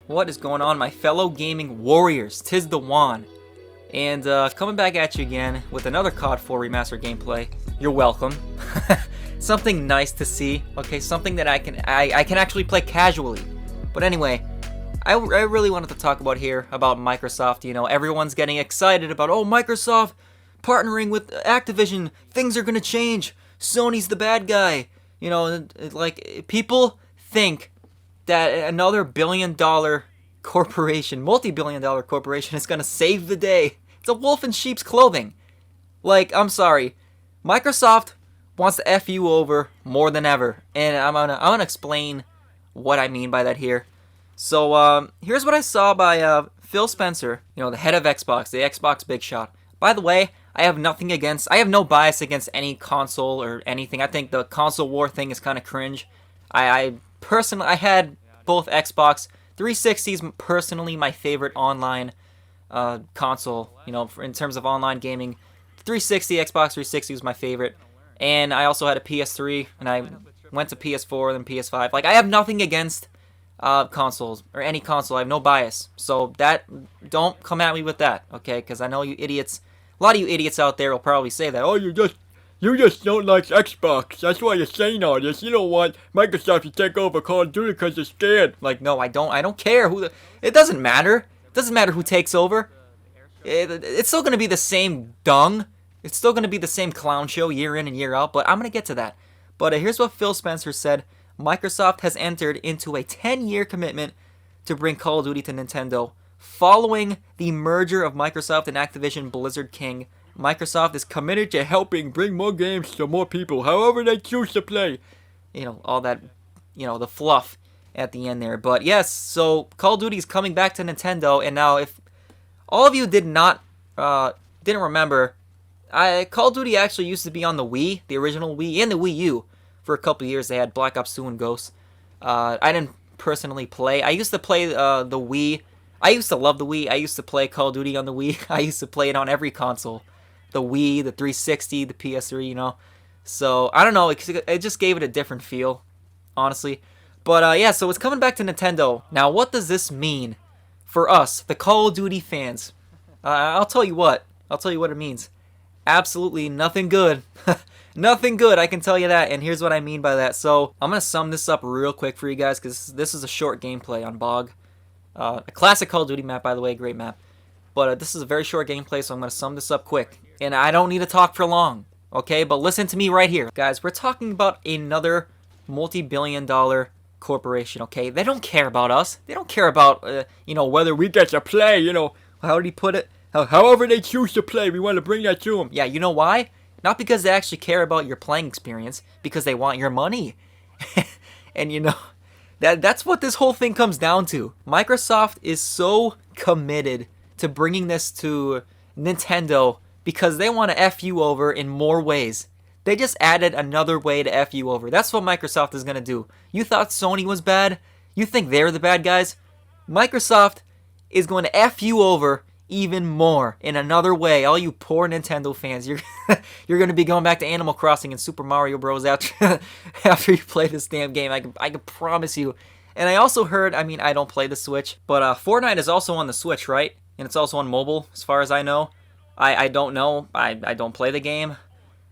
What is going on, my fellow gaming warriors? 'Tis the Juan, and coming back at you again with another COD 4 remaster gameplay. You're welcome. Something nice to see. Okay, something that I can actually play casually. But anyway, I really wanted to talk about Microsoft. You know, everyone's getting excited about, oh, Microsoft partnering with Activision. Things are gonna change. Sony's the bad guy. You know, like people think that another billion-dollar corporation, multi-billion-dollar corporation, is gonna save the day. It's a wolf in sheep's clothing. Like, I'm sorry, Microsoft wants to F you over more than ever, and I'm gonna explain what I mean by that here. So, here's what I saw by Phil Spencer, you know, the head of Xbox, the Xbox big shot. By the way, I have no bias against any console or anything. I think the console war thing is kind of cringe. I personally, I had both Xbox 360s. Personally, my favorite online console. You know, in terms of online gaming, 360, Xbox 360 was my favorite. And I also had a PS3, and I went to PS4 and then PS5. Like, I have nothing against consoles or any console. I have no bias. So don't come at me with that, okay? Because I know you idiots. A lot of you idiots out there will probably say that. Oh, you just don't like Xbox. That's why you're saying all this. You don't want Microsoft to take over Call of Duty because you're scared. Like, no, I don't. I don't care who. It doesn't matter. It doesn't matter who takes over. It's still gonna be the same dung. It's still gonna be the same clown show year in and year out. But I'm gonna get to that. But here's what Phil Spencer said. Microsoft has entered into a 10-year commitment to bring Call of Duty to Nintendo. Following the merger of Microsoft and Activision Blizzard King, Microsoft is committed to helping bring more games to more people, however they choose to play. You know, all that, you know, the fluff at the end there. But yes, so Call of Duty is coming back to Nintendo, and now if all of you didn't remember, Call of Duty actually used to be on the Wii, the original Wii, and the Wii U. For a couple of years, they had Black Ops 2 and Ghosts. I didn't personally play. I used to play the Wii. I used to love the Wii. I used to play Call of Duty on the Wii. I used to play it on every console. The Wii, the 360, the PS3, you know. So, I don't know. It just gave it a different feel, honestly. But, yeah, so it's coming back to Nintendo. Now, what does this mean for us, the Call of Duty fans? I'll tell you what. I'll tell you what it means. Absolutely nothing good. Nothing good, I can tell you that, and here's what I mean by that. So, I'm going to sum this up real quick for you guys, because this is a short gameplay on Bog. A classic Call of Duty map, by the way, great map. But this is a very short gameplay, so I'm going to sum this up quick. And I don't need to talk for long, okay? But listen to me right here. Guys, we're talking about another multi-billion-dollar corporation, okay? They don't care about us. They don't care about, you know, whether we get to play, you know, how did he put it? However they choose to play, we want to bring that to them. Yeah, you know why? Not because they actually care about your playing experience, because they want your money. And you know, that's what this whole thing comes down to. Microsoft is so committed to bringing this to Nintendo because they want to F you over in more ways. They just added another way to F you over. That's what Microsoft is going to do. You thought Sony was bad? You think they're the bad guys? Microsoft is going to F you over even more in another way. All you poor Nintendo fans, you're going to be going back to Animal Crossing and Super Mario Bros. after you play this damn game. I can promise you. And I also heard, I mean, I don't play the Switch, but Fortnite is also on the Switch, right? And it's also on mobile, as far as I know. I don't know. I don't play the game,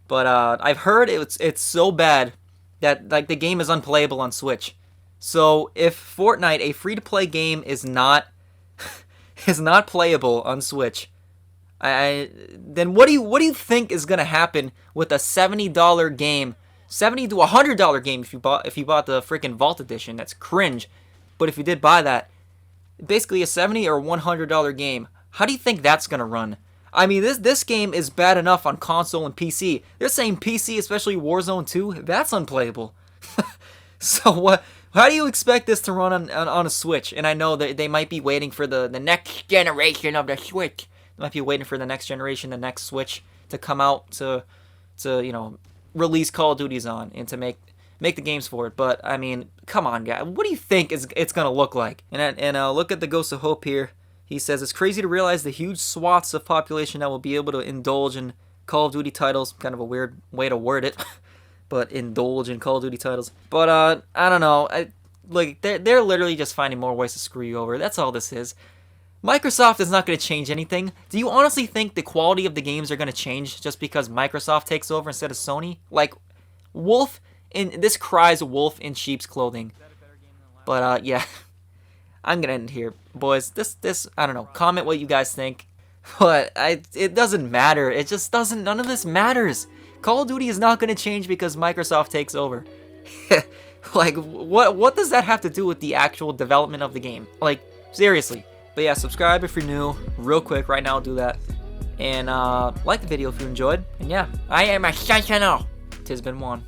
but I've heard it's so bad that like the game is unplayable on Switch. So if Fortnite, a free-to-play game, is not playable on Switch, then what do you think is gonna happen with a $70 game, $70 to $100 game if you bought the freaking Vault Edition? That's cringe. But if you did buy that, basically a $70 or $100 game, how do you think that's gonna run? I mean, this game is bad enough on console and PC. They're saying PC, especially Warzone 2, that's unplayable. So what? How do you expect this to run on a Switch? And I know that they might be waiting for the next generation of the Switch. They might be waiting for the next generation, the next Switch, to come out to you know, release Call of Duties on and to make the games for it. But I mean, come on, guys, what do you think it's gonna look like? And look at the Ghost of Hope here. He says it's crazy to realize the huge swaths of population that will be able to indulge in Call of Duty titles. Kind of a weird way to word it. But indulge in Call of Duty titles. But I don't know. like they're literally just finding more ways to screw you over. That's all this is. Microsoft is not going to change anything. Do you honestly think the quality of the games are going to change just because Microsoft takes over instead of Sony? Like, this cries wolf in sheep's clothing. But yeah, I'm gonna end here, boys. This I don't know. Comment what you guys think. But it doesn't matter. It just doesn't. None of this matters. Call of Duty is not gonna change because Microsoft takes over. Like, what does that have to do with the actual development of the game? Like, seriously. But yeah, subscribe if you're new. Real quick, right now, do that. And like the video if you enjoyed. And yeah, I am a channel. Tis been one.